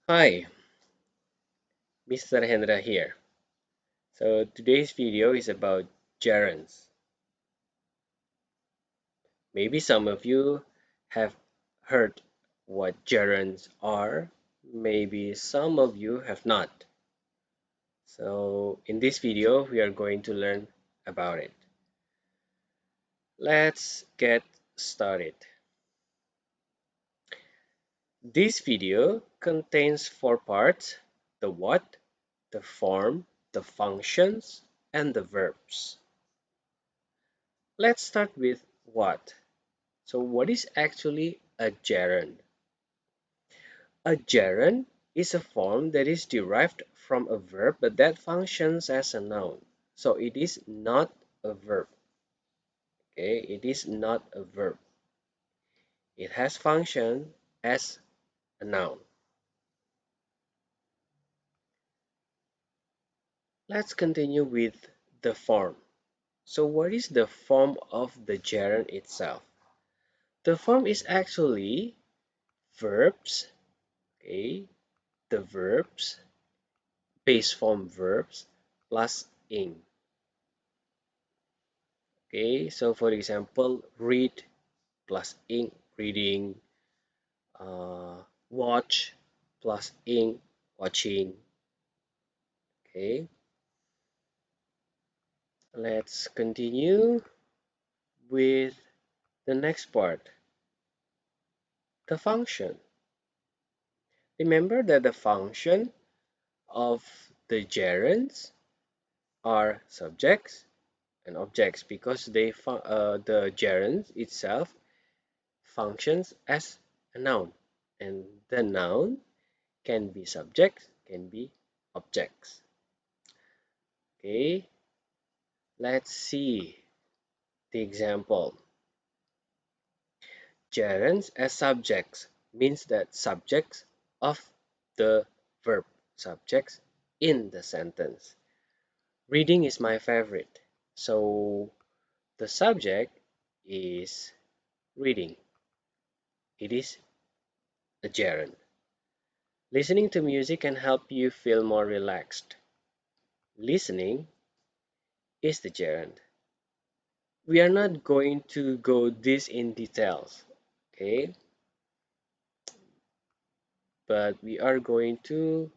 Hi, Mr. Hendra here. So today's video is about gerunds. Maybe some of you have heard what gerunds are. Maybe some of you have not. So in this video, we are going to learn about it. Let's get started. This video contains four parts: the what, the form, the functions, and the verbs. Let's start with what. So what is actually a gerund? A gerund is a form that is derived from a verb but that functions as a noun. So it is not a verb. Okay, it is not a verb. It has function as a noun. Let's continue with the form. So what is the form of the gerund itself? The form is actually verbs, okay, the verbs, base form verbs plus ing. Okay, so for example, read plus ing, reading, watch plus ing, watching. Okay, let's continue with the next part, the function. Remember that the function of the gerunds are subjects and objects because the gerund itself functions as a noun, and the noun can be subjects, can be objects. Okay, let's see the example. Gerunds as subjects means that subjects of the verb, subjects in the sentence. Reading is my favorite, so the subject is reading. It is a gerund. Listening to music can help you feel more relaxed. Listening is the gerund. We are not going to go this in details, okay? But we are going to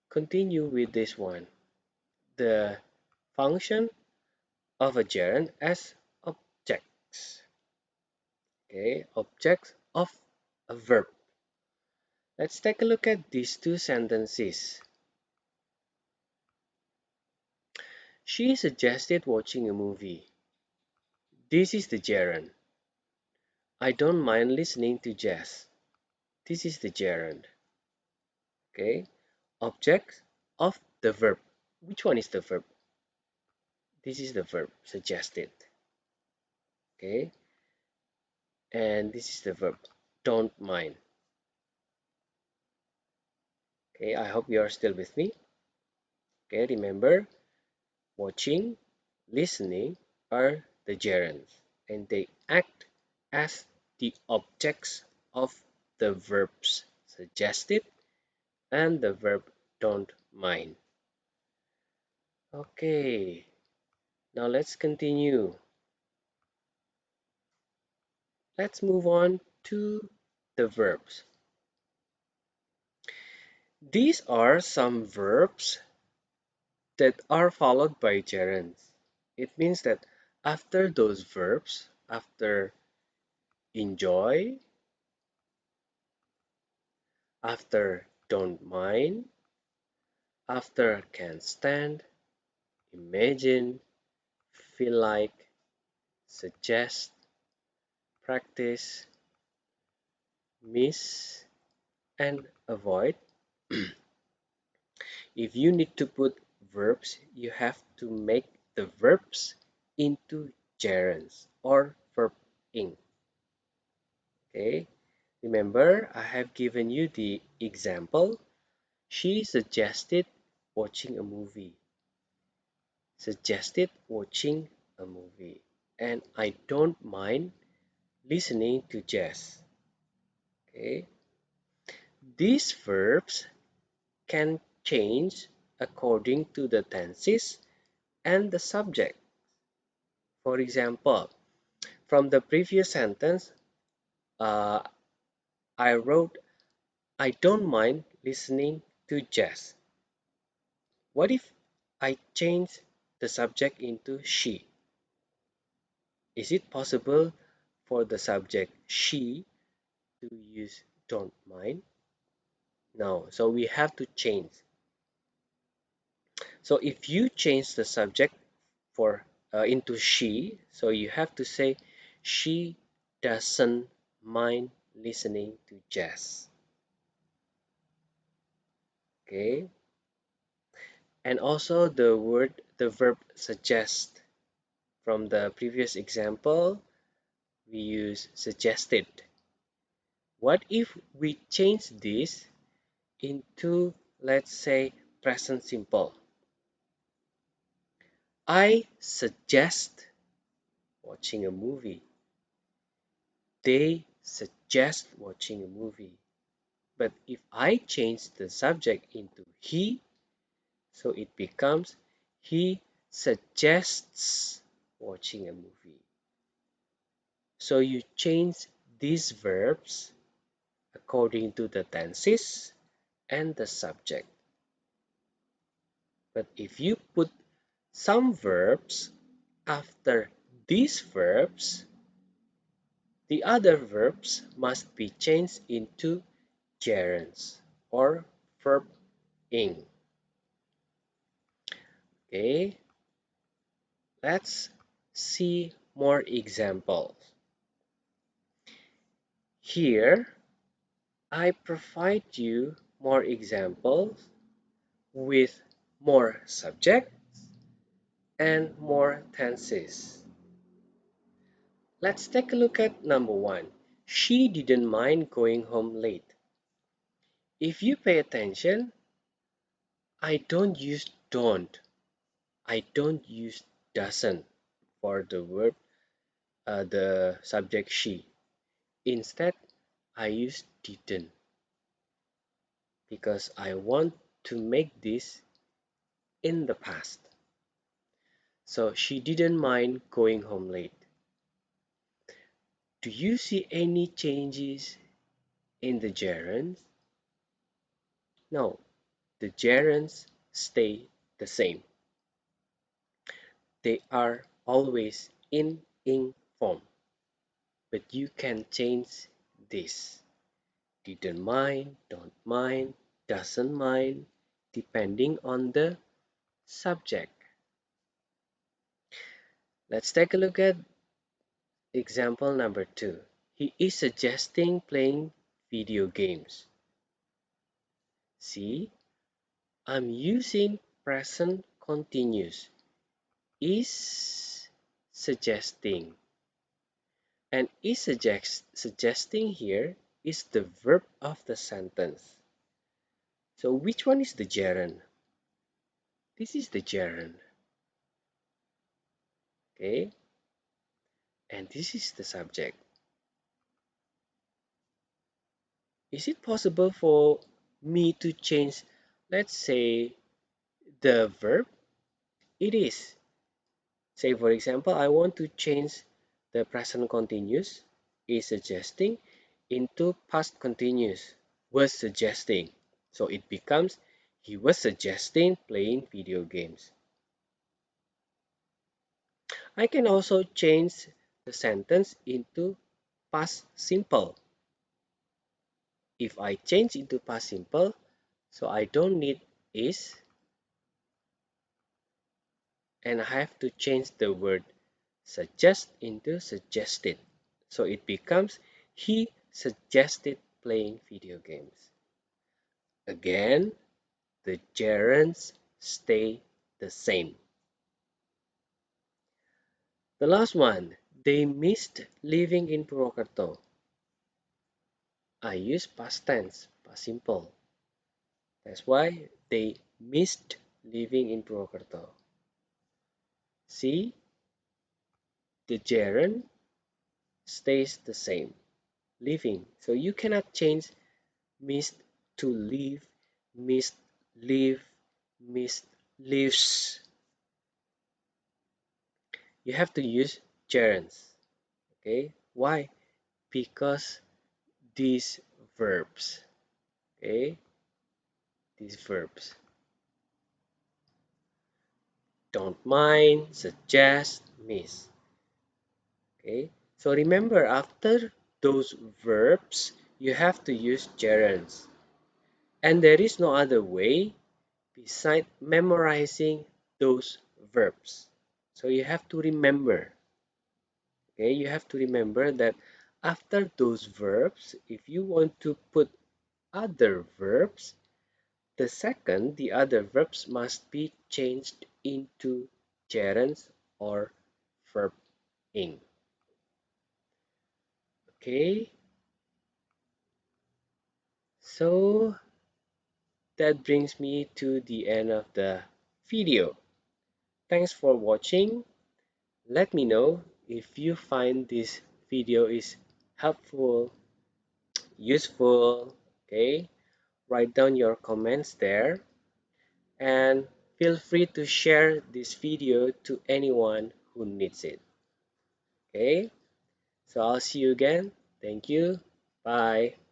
continue with this one. The function of a gerund as objects, okay? Objects of a verb. Let's take a look at these two sentences. She suggested watching a movie. This is the gerund. I don't mind listening to jazz. This is the gerund. Okay, object of the verb. Which one is the verb? This is the verb, suggested. Okay, and this is the verb, don't mind. Okay, I hope you are still with me. Okay, remember, watching, listening are the gerunds, and they act as the objects of the verbs suggested and the verb don't mind. Okay, now let's continue. Let's move on to the verbs. These are some verbs that are followed by gerunds. It means that after those verbs, after enjoy, after don't mind, after can stand, imagine, feel like, suggest, practice, miss, and avoid. If you need to put verbs, you have to make the verbs into gerunds or verb ing. Okay, remember I have given you the example. She suggested watching a movie. Suggested watching a movie. And I don't mind listening to jazz. Okay, These verbs can change according to the tenses and the subject. For example, from the previous sentence, uh, I wrote, I don't mind listening to jazz. What if I change the subject into she? Is it possible for the subject she to use don't mind? No, so we have to change. So if you change the subject for into she, so you have to say she doesn't mind listening to jazz. Okay, and also the verb suggest. From the previous example, we use suggested. What if we change this into, let's say, present simple? I suggest watching a movie. They suggest watching a movie. But if I change the subject into he, so it becomes he suggests watching a movie. So you change these verbs according to the tenses and the subject. But if you put some verbs after these verbs, the other verbs must be changed into gerunds or verb ing. Okay, let's see more examples. Here, I provide you more examples with more subjects and more tenses. Let's take a look at number one. She didn't mind going home late. If you pay attention, I don't use don't. I don't use doesn't for the word, the subject she. Instead, I use didn't because I want to make this in the past. So she didn't mind going home late. Do you see any changes in the gerunds? No, the gerunds stay the same. They are always in ing form, but you can change this. Didn't mind, don't mind, doesn't mind, depending on the subject. Let's take a look at example number two. He is suggesting playing video games. See, I'm using present continuous. Is suggesting. And is suggesting here is the verb of the sentence. So which one is the gerund? This is the gerund. Okay, and this is the subject. Is it possible for me to change, let's say, the verb? It is. Say, for example, I want to change the present continuous, is suggesting, into past continuous, was suggesting. So it becomes, he was suggesting playing video games. I can also change the sentence into past simple. If I change into past simple, so I don't need is, and I have to change the word suggest into suggested. So it becomes he suggested playing video games. Again, the gerunds stay the same. The last one, they missed living in Purwokerto. I use past tense, past simple. That's why they missed living in Purwokerto. See, the gerund stays the same, living. So you cannot change missed to leave, missed, leave, missed, leaves. You have to use gerunds. Okay, why? Because these verbs, okay, these verbs, don't mind, suggest, miss. Okay, so remember, after those verbs you have to use gerunds, and there is no other way beside memorizing those verbs. So you have to remember, okay, you have to remember that after those verbs, if you want to put other verbs, the other verbs must be changed into gerunds or verb ing. Okay, so that brings me to the end of the video. Thanks for watching. Let me know if you find this video is helpful, useful. Okay, write down your comments there and feel free to share this video to anyone who needs it. Okay, so I'll see you again. Thank you. Bye.